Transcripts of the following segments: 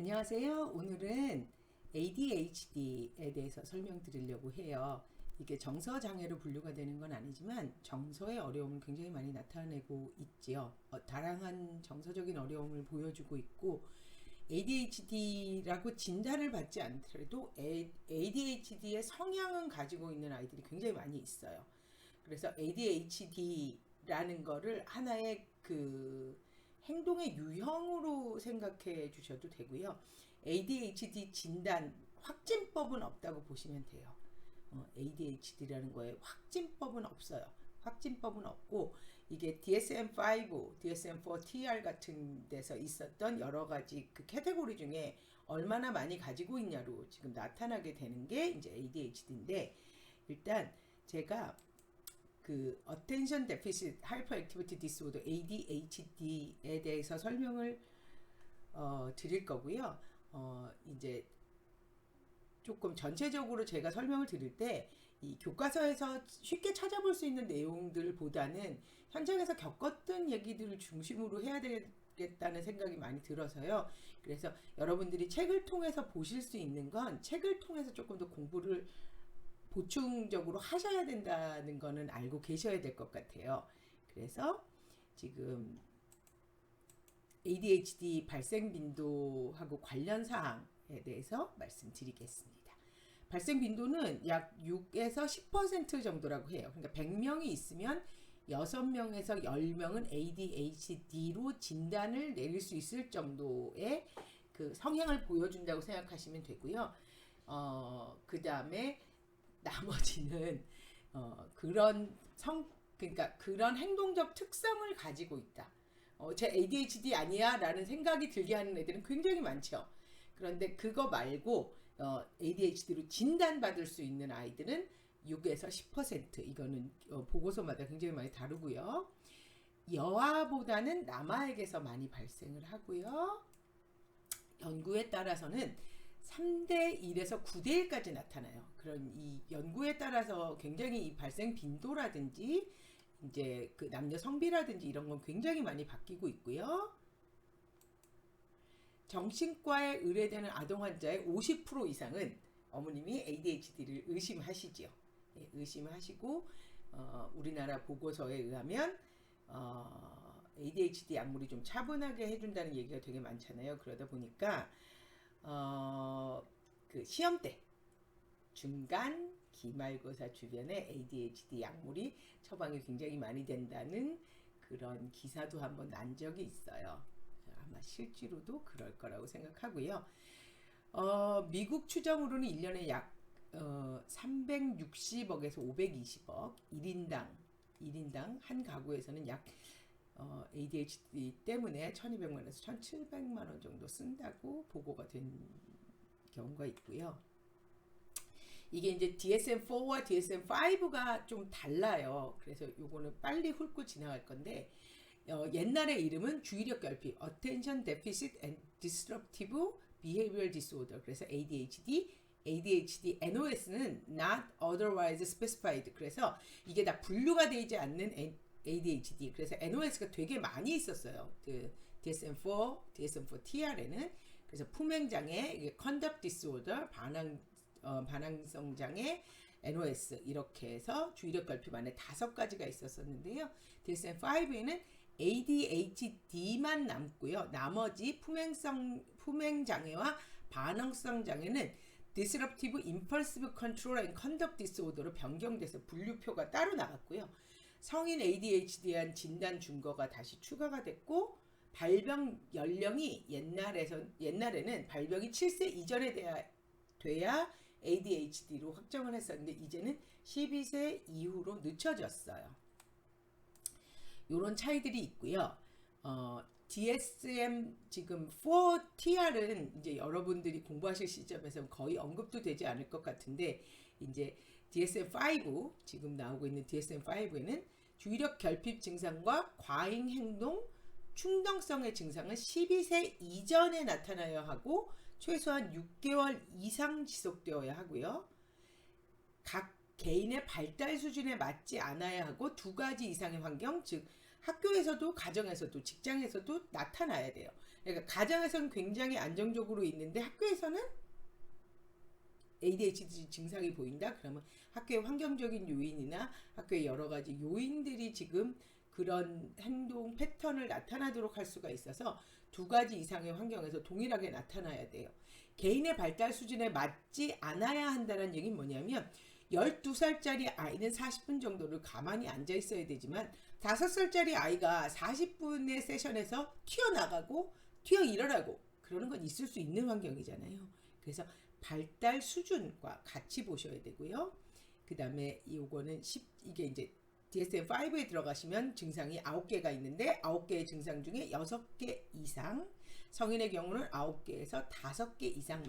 안녕하세요. 오늘은 ADHD에 대해서 설명드리려고 해요. 이게 정서장애로 분류가 되는 건 아니지만 정서의 어려움을 굉장히 많이 나타내고 있지요. 다양한 정서적인 어려움을 보여주고 있고 ADHD라고 진단을 받지 않더라도 ADHD의 성향은 가지고 있는 아이들이 굉장히 많이 있어요. 그래서 ADHD라는 거를 하나의 행동의 유형으로 생각해 주셔도 되고요. ADHD 진단 확진법은 없다고 보시면 돼요. ADHD라는 거에 확진법은 없어요. 확진법은 없고 이게 DSM-5, DSM-4TR 같은 데서 있었던 여러 가지 그 카테고리 중에 얼마나 많이 가지고 있냐로 지금 나타나게 되는 게 이제 ADHD인데, 일단 제가 Attention Deficit Hyperactivity Disorder ADHD에 대해서 설명을 드릴 거고요. 이제 조금 전체적으로 제가 설명을 드릴 때 이 교과서에서 쉽게 찾아볼 수 있는 내용들보다는 현장에서 겪었던 얘기들을 중심으로 해야 되겠다는 생각이 많이 들어서요. 그래서 여러분들이 책을 통해서 보실 수 있는 건 책을 통해서 조금 더 공부를 보충적으로 하셔야 된다는 거는 알고 계셔야 될 것 같아요. 그래서 지금 ADHD 발생 빈도하고 관련 사항에 대해서 말씀드리겠습니다. 발생 빈도는 약 6에서 10% 정도라고 해요. 그러니까 100명이 있으면 6명에서 10명은 ADHD로 진단을 내릴 수 있을 정도의 그 성향을 보여준다고 생각하시면 되고요. 그 다음에 나머지는 그러니까 그런 행동적 특성을 가지고 있다. 제 ADHD 아니야? 라는 생각이 들게 하는 애들은 굉장히 많죠. 그런데 그거 말고 ADHD로 진단받을 수 있는 아이들은 6에서 10%. 이거는 보고서마다 굉장히 많이 다르고요. 여아보다는 남아에게서 많이 발생을 하고요. 연구에 따라서는 3대1에서 9대1까지 나타나요. 그런 이 연구에 따라서 굉장히 이 발생 빈도라든지 이제 그 남녀 성비라든지 이런 건 굉장히 많이 바뀌고 있고요. 정신과에 의뢰되는 아동 환자의 50% 이상은 어머님이 ADHD를 의심하시지요. 예, 의심하시고 우리나라 보고서에 의하면 ADHD 약물이 좀 차분하게 해준다는 얘기가 되게 많잖아요. 그러다 보니까 그 시험 때 중간 기말고사 주변에 ADHD 약물이 처방이 굉장히 많이 된다는 그런 기사도 한번 난 적이 있어요. 아마 실제로도 그럴 거라고 생각하고요. 미국 추정으로는 1년에 약 360억에서 520억 1인당 한 가구에서는 약 ADHD 때문에 1200만원에서 1700만원 정도 쓴다고 보고가 된 경우가 있고요. 이게 이제 DSM-4와 DSM-5가 좀 달라요. 그래서 요거는 빨리 훑고 지나갈 건데, 옛날의 이름은 주의력 결핍, Attention Deficit and Disruptive Behavioral Disorder. 그래서 ADHD, NOS는 Not Otherwise Specified. 그래서 이게 다 분류가 되지 않는 ADHD. 그래서 NOS가 되게 많이 있었어요. 그 DSM-4, DSM-4TR에는. 그래서 품행장애, Conduct Disorder, 반항성 장애, NOS 이렇게 해서 주의력 결핍 안에 5가지가 있었었는데요. DSM-5에는 ADHD만 남고요. 나머지 품행장애와 반항성 장애는 Disruptive Impulsive Control and Conduct Disorder로 변경돼서 분류표가 따로 나갔고요. 성인 ADHD에 대한 진단 준거가 다시 추가가 됐고, 발병 연령이 옛날에는 발병이 7세 이전에 돼야 ADHD로 확정을 했었는데 이제는 12세 이후로 늦춰졌어요. 이런 차이들이 있고요. DSM 지금 4TR은 이제 여러분들이 공부하실 시점에서 거의 언급도 되지 않을 것 같은데, 이제 DSM-5 지금 나오고 있는 DSM-5에는 주의력 결핍 증상과 과잉 행동 충동성의 증상은 12세 이전에 나타나야 하고 최소한 6개월 이상 지속되어야 하고요. 각 개인의 발달 수준에 맞지 않아야 하고 2가지 이상의 환경, 즉 학교에서도 가정에서도 직장에서도 나타나야 돼요. 그러니까 가정에서는 굉장히 안정적으로 있는데 학교에서는 ADHD 증상이 보인다? 그러면 학교의 환경적인 요인이나 학교의 여러 가지 요인들이 지금 그런 행동 패턴을 나타나도록 할 수가 있어서 두 가지 이상의 환경에서 동일하게 나타나야 돼요. 개인의 발달 수준에 맞지 않아야 한다는 얘기는 뭐냐면 12살짜리 아이는 40분 정도를 가만히 앉아 있어야 되지만 5살짜리 아이가 40분의 세션에서 튀어나가고 튀어 일어나고 그러는 건 있을 수 있는 환경이잖아요. 그래서 발달 수준과 같이 보셔야 되고요. 그 다음에 요거는 이게 이제 DSM-5에 들어가시면 증상이 9개가 있는데 9개의 증상 중에 6개 이상, 성인의 경우는 9개에서 5개 이상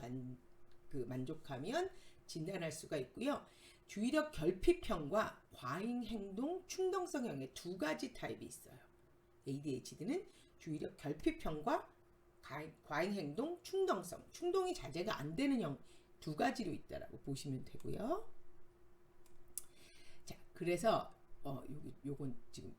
만족하면 진단할 수가 있고요. 주의력 결핍형과 과잉행동 충동성형의 두 가지 타입이 있어요. ADHD는 주의력 결핍형과 과잉행동 충동성, 충동이 자제가 안 되는 형 두 가지로 있다라고 보시면 되고요. 자, 그래서 요건 지금